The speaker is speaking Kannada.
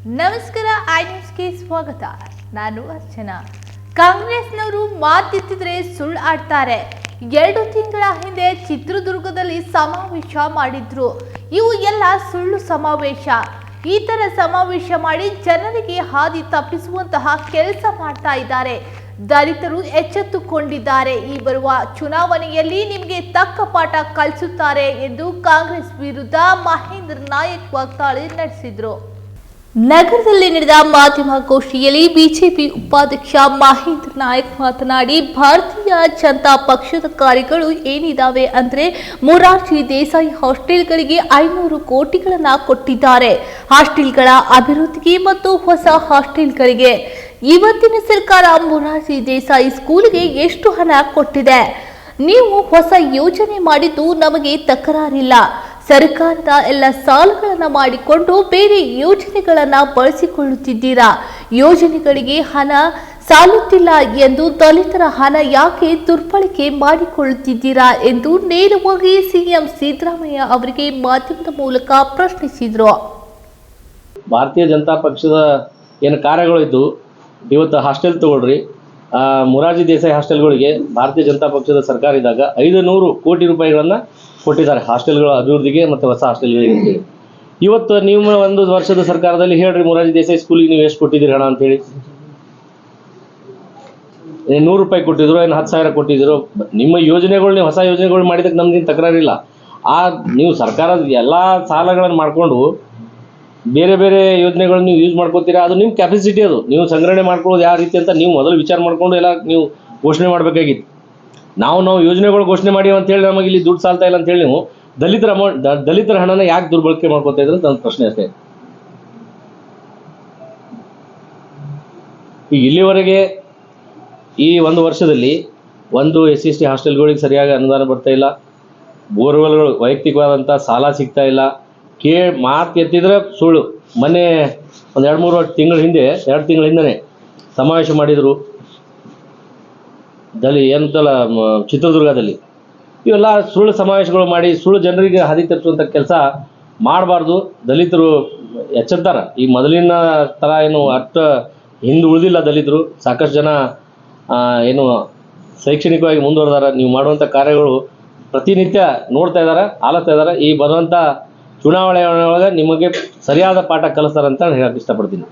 ನಮಸ್ಕಾರ, ಐ ನ್ಯೂಸ್ಗೆ ಸ್ವಾಗತ. ನಾನು ಅರ್ಚನಾ. ಕಾಂಗ್ರೆಸ್ನವರು ಮಾತೆತ್ತಿದ್ರೆ ಸುಳ್ಳು ಆಡ್ತಾರೆ. 2 ತಿಂಗಳ ಹಿಂದೆ ಚಿತ್ರದುರ್ಗದಲ್ಲಿ ಸಮಾವೇಶ ಮಾಡಿದ್ರು. ಇವು ಎಲ್ಲ ಸುಳ್ಳು ಸಮಾವೇಶ. ಈ ತರ ಸಮಾವೇಶ ಮಾಡಿ ಜನರಿಗೆ ಹಾದಿ ತಪ್ಪಿಸುವಂತಹ ಕೆಲಸ ಮಾಡ್ತಾ ಇದ್ದಾರೆ. ದಲಿತರು ಎಚ್ಚೆತ್ತುಕೊಂಡಿದ್ದಾರೆ. ಈ ಬರುವ ಚುನಾವಣೆಯಲ್ಲಿ ನಿಮಗೆ ತಕ್ಕ ಪಾಠ ಕಲಿಸುತ್ತಾರೆ ಎಂದು ಕಾಂಗ್ರೆಸ್ ವಿರುದ್ಧ ಮಹೇಂದ್ರ ನಾಯಕ್ ವಾಗ್ದಾಳಿ ನಡೆಸಿದ್ರು. ನಗರದಲ್ಲಿ ನಡೆದ ಮಾಧ್ಯಮಗೋಷ್ಠಿಯಲ್ಲಿ ಬಿಜೆಪಿ ಉಪಾಧ್ಯಕ್ಷ ಮಹೇಂದ್ರ ನಾಯಕ್ ಮಾತನಾಡಿ, ಭಾರತೀಯ ಜನತಾ ಪಕ್ಷದ ಕಾರ್ಯಗಳು ಏನಿದಾವೆ ಅಂದ್ರೆ ಮೊರಾರ್ಜಿ ದೇಸಾಯಿ ಹಾಸ್ಟೆಲ್ಗಳಿಗೆ 500 ಕೋಟಿಗಳನ್ನ ಕೊಟ್ಟಿದ್ದಾರೆ. ಹಾಸ್ಟೆಲ್ಗಳ ಅಭಿವೃದ್ಧಿಗೆ ಮತ್ತು ಹೊಸ ಹಾಸ್ಟೆಲ್ಗಳಿಗೆ. ಇವತ್ತಿನ ಸರ್ಕಾರ ಮೊರಾರ್ಜಿ ದೇಸಾಯಿ ಸ್ಕೂಲ್ಗೆ ಎಷ್ಟು ಹಣ ಕೊಟ್ಟಿದೆ? ನೀವು ಹೊಸ ಯೋಜನೆ ಮಾಡಿದ್ದು ನಮಗೆ ತಕರಾರಿಲ್ಲ. ಸರ್ಕಾರದ ಎಲ್ಲ ಸಾಲಗಳನ್ನು ಮಾಡಿಕೊಂಡು ಬೇರೆ ಯೋಜನೆಗಳನ್ನ ಬಳಸಿಕೊಳ್ಳುತ್ತಿದ್ದೀರಾ. ಯೋಜನೆಗಳಿಗೆ ಹಣ ಸಾಲುತ್ತಿಲ್ಲ ಎಂದು ದಲಿತರ ಹಣ ಯಾಕೆ ದುರ್ಬಳಕೆ ಮಾಡಿಕೊಳ್ಳುತ್ತಿದ್ದೀರಾ ಎಂದು ನೇರವಾಗಿ ಸಿಎಂ ಸಿದ್ದರಾಮಯ್ಯ ಅವರಿಗೆ ಮಾಧ್ಯಮದ ಮೂಲಕ ಪ್ರಶ್ನಿಸಿದರು. ಭಾರತೀಯ ಜನತಾ ಪಕ್ಷದ ಏನು ಕಾರ್ಯಗಳು ಇದ್ದು ಇವತ್ತು ಹಾಸ್ಟೆಲ್ ತಗೊಳ್ರಿ. ಮೊರಾರ್ಜಿ ದೇಸಾಯಿ ಹಾಸ್ಟೆಲ್ಗಳಿಗೆ ಭಾರತೀಯ ಜನತಾ ಪಕ್ಷದ ಸರ್ಕಾರ ಇದ್ದಾಗ 500 ಕೋಟಿ ರೂಪಾಯಿಗಳನ್ನು ಕೊಟ್ಟಿದ್ದಾರೆ ಹಾಸ್ಟೆಲ್ಗಳ ಅಭಿವೃದ್ಧಿಗೆ ಮತ್ತು ಹೊಸ ಹಾಸ್ಟೆಲ್ಗಳಿಗೆ ಅಂತೇಳಿ. ಇವತ್ತು ನೀವು 1 ವರ್ಷದ ಸರ್ಕಾರದಲ್ಲಿ ಹೇಳ್ರಿ, ಮೊರಾರ್ಜಿ ದೇಸಾಯಿ ಸ್ಕೂಲಿಗೆ ನೀವು ಎಷ್ಟು ಕೊಟ್ಟಿದ್ದೀರಿ ಹಣ ಅಂತೇಳಿ? 100 ರೂಪಾಯಿ ಕೊಟ್ಟಿದ್ರು, ಏನು 10,000 ಕೊಟ್ಟಿದ್ರು? ನಿಮ್ಮ ಯೋಜನೆಗಳು, ನೀವು ಹೊಸ ಯೋಜನೆಗಳು ಮಾಡಿದಕ್ಕೆ ನಮ್ದೇನು ತಕರಾರಿಲ್ಲ. ನೀವು ಸರ್ಕಾರದ ಎಲ್ಲ ಸಾಲಗಳನ್ನು ಮಾಡಿಕೊಂಡು ಬೇರೆ ಬೇರೆ ಯೋಜನೆಗಳನ್ನು ನೀವು ಯೂಸ್ ಮಾಡ್ಕೋತೀರಾ. ಅದು ನಿಮ್ಮ ಕೆಪಾಸಿಟಿ. ಅದು ನೀವು ಸಂಗ್ರಹಣೆ ಮಾಡ್ಕೊಳ್ಳೋದು ಯಾವ ರೀತಿ ಅಂತ ನೀವು ಮೊದಲು ವಿಚಾರ ಮಾಡಿಕೊಂಡು ಎಲ್ಲ ನೀವು ಘೋಷಣೆ ಮಾಡಬೇಕಾಗಿತ್ತು. ನಾವು ಯೋಜನೆಗಳು ಘೋಷಣೆ ಮಾಡಿ ಅಂತೇಳಿ ನಮಗೆ ಇಲ್ಲಿ ದುಡ್ಡು ಸಾಲ್ತಾ ಇಲ್ಲ ಅಂತೇಳಿ ನೀವು ದಲಿತರ ಹಣನ ಯಾಕೆ ದುರ್ಬಳಕೆ ಮಾಡ್ಕೊತಾ ಇದ್ರೆ ಅಂತ ನನ್ನ ಪ್ರಶ್ನೆ ಅಷ್ಟೇ. ಈಗ ಇಲ್ಲಿವರೆಗೆ ಈ 1 ವರ್ಷದಲ್ಲಿ ಒಂದು SC/ST ಹಾಸ್ಟೆಲ್ಗಳಿಗೆ ಸರಿಯಾಗಿ ಅನುದಾನ ಬರ್ತಾ ಇಲ್ಲ. ಬೋರ್ವೆಲ್ಗಳು ವೈಯಕ್ತಿಕವಾದಂಥ ಸಾಲ ಸಿಗ್ತಾ ಇಲ್ಲ. ಮಾತು ಎತ್ತಿದ್ರೆ ಸುಳ್ಳು. ಮೊನ್ನೆ ಒಂದು 2 ತಿಂಗಳ ಹಿಂದೆ ಸಮಾವೇಶ ಮಾಡಿದರು ಏನಂತಲ್ಲ ಚಿತ್ರದುರ್ಗದಲ್ಲಿ. ಇವೆಲ್ಲ ಸುಳ್ಳು ಸಮಾವೇಶಗಳು ಮಾಡಿ ಸುಳ್ಳು ಜನರಿಗೆ ಹಾದಿ ತಪ್ಪಿಸುವಂಥ ಕೆಲಸ ಮಾಡಬಾರ್ದು. ದಲಿತರು ಎಚ್ಚೆತ್ತಾರ. ಈ ಮೊದಲಿನ ಥರ ಏನು ಹಿಂದೆ ಉಳಿದಿಲ್ಲ ದಲಿತರು. ಸಾಕಷ್ಟು ಜನ ಏನು ಶೈಕ್ಷಣಿಕವಾಗಿ ಮುಂದುವರೆದಾರ. ನೀವು ಮಾಡುವಂಥ ಕಾರ್ಯಗಳು ಪ್ರತಿನಿತ್ಯ ನೋಡ್ತಾ ಇದ್ದಾರೆ, ಆಲಿಸ್ತಾ ಇದ್ದಾರೆ. ಈ ಬರುವಂಥ ಚುನಾವಣೆ ಒಳಗೆ ನಿಮಗೆ ಸರಿಯಾದ ಪಾಠ ಕಲಿಸ್ತಾರಂತ ಹೇಳಕ್ಕೆ ಇಷ್ಟಪಡ್ತೀನಿ.